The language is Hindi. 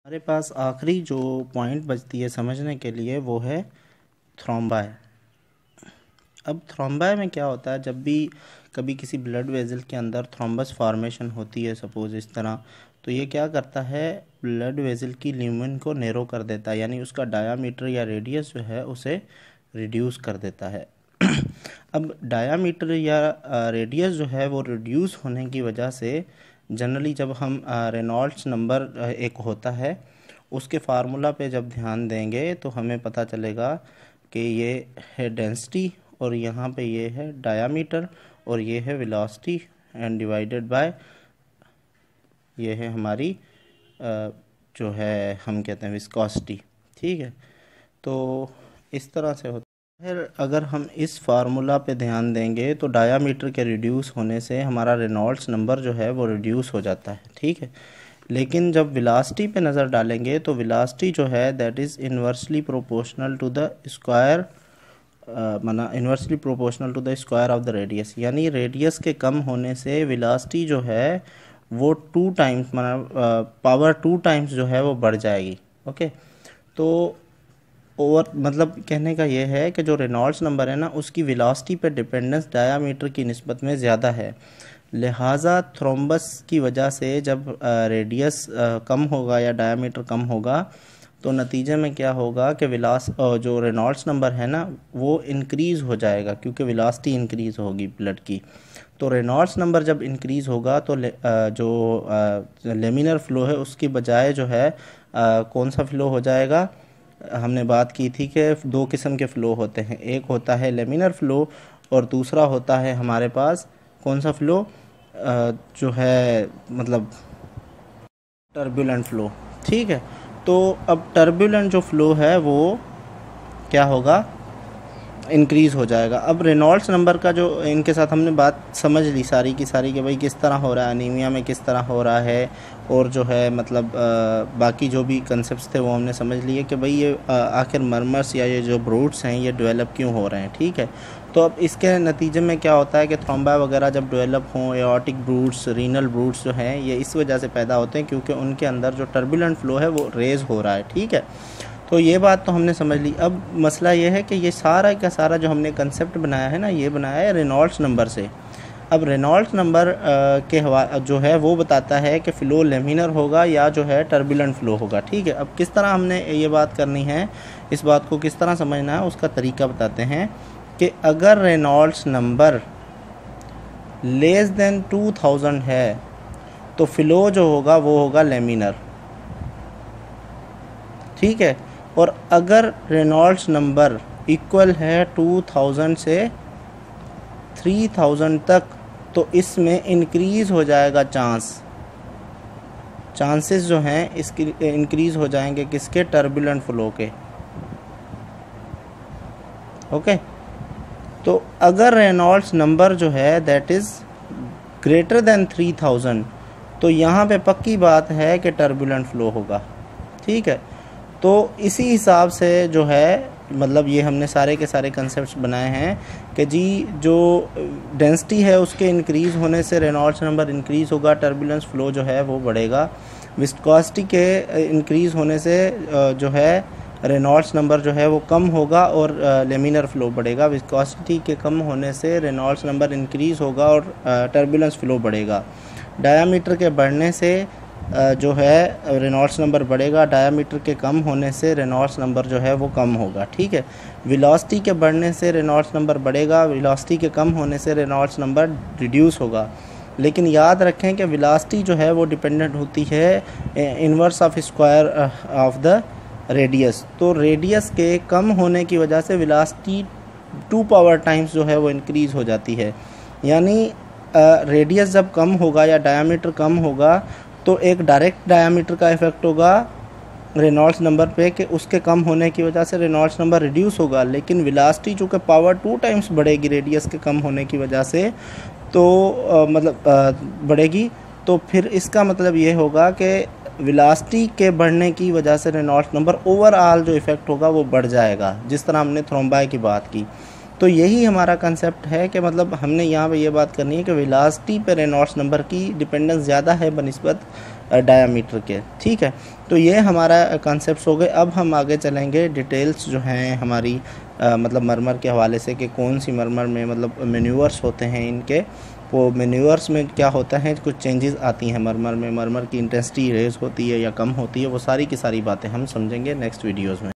हमारे पास आखिरी जो पॉइंट बचती है समझने के लिए वो है थ्रोम्बाई। अब थ्रोम्बाई में क्या होता है, जब भी कभी किसी ब्लड वेजल के अंदर थ्रोम्बस फॉर्मेशन होती है सपोज इस तरह, तो ये क्या करता है, ब्लड वेजल की ल्यूमेन को नैरो कर देता है, यानी उसका डायामीटर या रेडियस जो है उसे रिड्यूस कर देता है। अब डायामीटर या रेडियस जो है वो रिड्यूस होने की वजह से जनरली जब हम रेनॉल्ड्स नंबर एक होता है उसके फार्मूला पे जब ध्यान देंगे तो हमें पता चलेगा कि ये है डेंसिटी और यहाँ पे ये है डायामीटर और ये है वेलोसिटी एंड डिवाइडेड बाय ये है हमारी जो है हम कहते हैं विस्कोसिटी। ठीक है, तो इस तरह से होता है। फिर अगर हम इस फार्मूला पे ध्यान देंगे तो डायामीटर के रिड्यूस होने से हमारा रेनॉल्ड्स नंबर जो है वो रिड्यूस हो जाता है। ठीक है, लेकिन जब वेलोसिटी पे नज़र डालेंगे तो वेलोसिटी जो है that is inversely proportional to the square inversely proportional to the square of the radius, यानी रेडियस के कम होने से वेलोसिटी जो है वो 2 टाइम्स पावर 2 टाइम्स जो है वो बढ़ जाएगी। ओके, तो ओवर मतलब कहने का ये है कि जो रेनॉल्ड्स नंबर है ना उसकी वेलोसिटी पे डिपेंडेंस डायामीटर की निस्बत में ज़्यादा है, लिहाजा थ्रोम्बस की वजह से जब रेडियस कम होगा या डायामीटर कम होगा तो नतीजे में क्या होगा कि जो रेनॉल्ड्स नंबर है ना वो इंक्रीज़ हो जाएगा क्योंकि वेलोसिटी इंक्रीज़ होगी ब्लड की। तो रेनॉल्ड्स नंबर जब इंक्रीज़ होगा तो जो लेमिनर फ़्लो है उसकी बजाय जो है कौन सा फ़्लो हो जाएगा, हमने बात की थी कि 2 किस्म के फ़्लो होते हैं, एक होता है लेमिनर फ़्लो और दूसरा होता है हमारे पास कौन सा फ़्लो जो है मतलब टर्बुलेंट फ़्लो। ठीक है, तो अब टर्बुलेंट जो फ़्लो है वो क्या होगा, इंक्रीज़ हो जाएगा। अब रेनॉल्ड्स नंबर का जो इनके साथ हमने बात समझ ली सारी की सारी कि भाई किस तरह हो रहा है, अनीमिया में किस तरह हो रहा है और जो है मतलब बाकी जो भी कंसेप्ट्स थे वो हमने समझ लिए कि भाई ये आखिर मरमर्स या ये जो ब्रूट्स हैं ये डेवलप क्यों हो रहे हैं। ठीक है, तो अब इसके नतीजे में क्या होता है कि थ्रोम्बा वगैरह जब डेवलप हों, एओर्टिक ब्रूट्स, रीनल ब्रूट्स जो हैं ये इस वजह से पैदा होते हैं क्योंकि उनके अंदर जो टर्बुलेंट फ़्लो है वो रेज़ हो रहा है। ठीक है, तो ये बात तो हमने समझ ली। अब मसला ये है कि ये सारा का सारा जो हमने कंसेप्ट बनाया है ना ये बनाया है रेनॉल्ड्स नंबर से। अब रेनॉल्ड्स नंबर के जो है वो बताता है कि फ़्लो लेमिनर होगा या जो है टर्बुलेंट फ़्लो होगा। ठीक है, अब किस तरह हमने ये बात करनी है, इस बात को किस तरह समझना है उसका तरीका बताते हैं कि अगर रेनॉल्ड्स नंबर लेस देन 2000 है तो फ़्लो जो होगा वो होगा लेमिनर। ठीक है, और अगर रेनॉल्ड्स नंबर इक्वल है 2000 से 3000 तक तो इसमें इंक्रीज़ हो जाएगा चांसेस जो हैं इसकी इंक्रीज़ हो जाएंगे किसके, टर्बुलेंट फ़्लो के। ओके, तो अगर रेनॉल्ड्स नंबर जो है दैट इज़ ग्रेटर देन 3000 तो यहाँ पे पक्की बात है कि टर्बुलेंट फ़्लो होगा। ठीक है, तो इसी हिसाब से जो है मतलब ये हमने सारे के सारे कंसेप्ट्स बनाए हैं कि जी जो डेंसिटी है उसके इंक्रीज़ होने से रेनॉल्ड्स नंबर इंक्रीज़ होगा, टर्बुलेंस फ़्लो जो है वो बढ़ेगा। विस्कोसिटी के इंक्रीज़ होने से जो है रेनॉल्ड्स नंबर जो है वो कम होगा और लेमिनर फ़्लो बढ़ेगा। विस्कोसिटी के कम होने से रेनॉल्ड्स नंबर इंक्रीज़ होगा और टर्बुलेंस फ़्लो बढ़ेगा। डायामीटर के बढ़ने से जो है रेनॉल्ड्स नंबर बढ़ेगा, डायामीटर के कम होने से रेनॉल्ड्स नंबर जो है वो कम होगा। ठीक है, वेलोसिटी के बढ़ने से रेनॉल्ड्स नंबर बढ़ेगा, वेलोसिटी के कम होने से रेनॉल्ड्स नंबर रिड्यूस होगा। लेकिन याद रखें कि वेलोसिटी जो है वो डिपेंडेंट होती है inverse of square of the radius. तो रेडियस के कम होने की वजह से वेलोसिटी 2 पावर टाइम्स जो है वो इंक्रीज़ हो जाती है, यानी रेडियस जब कम होगा या डायामीटर कम होगा तो एक डायरेक्ट डायामीटर का इफ़ेक्ट होगा रेनॉल्ड्स नंबर पे कि उसके कम होने की वजह से रेनॉल्ड्स नंबर रिड्यूस होगा, लेकिन वेलोसिटी चूँकि पावर 2 टाइम्स बढ़ेगी रेडियस के कम होने की वजह से तो बढ़ेगी, तो फिर इसका मतलब ये होगा कि वेलोसिटी के बढ़ने की वजह से रेनॉल्ड्स नंबर ओवरऑल जो इफ़ेक्ट होगा वो बढ़ जाएगा, जिस तरह हमने थ्रोम्बाई की बात की। तो यही हमारा कंसेप्ट है कि मतलब हमने यहाँ पे ये बात करनी है कि वेलोसिटी पे रेनॉल्ड्स नंबर की डिपेंडेंस ज़्यादा है बनिस्बत डायामीटर के। ठीक है, तो ये हमारा कॉन्सेप्ट्स हो गए। अब हम आगे चलेंगे डिटेल्स जो हैं हमारी मतलब मरमर के हवाले से कि कौन सी मरमर में मतलब मेन्यूअर्स होते हैं इनके, वो मेन्यूअर्स में क्या होता है, कुछ चेंजेस आती हैं मरमर में, मरमर की इंटेंसिटी रेज होती है या कम होती है, वो सारी की सारी बातें हम समझेंगे नेक्स्ट वीडियोज़ में।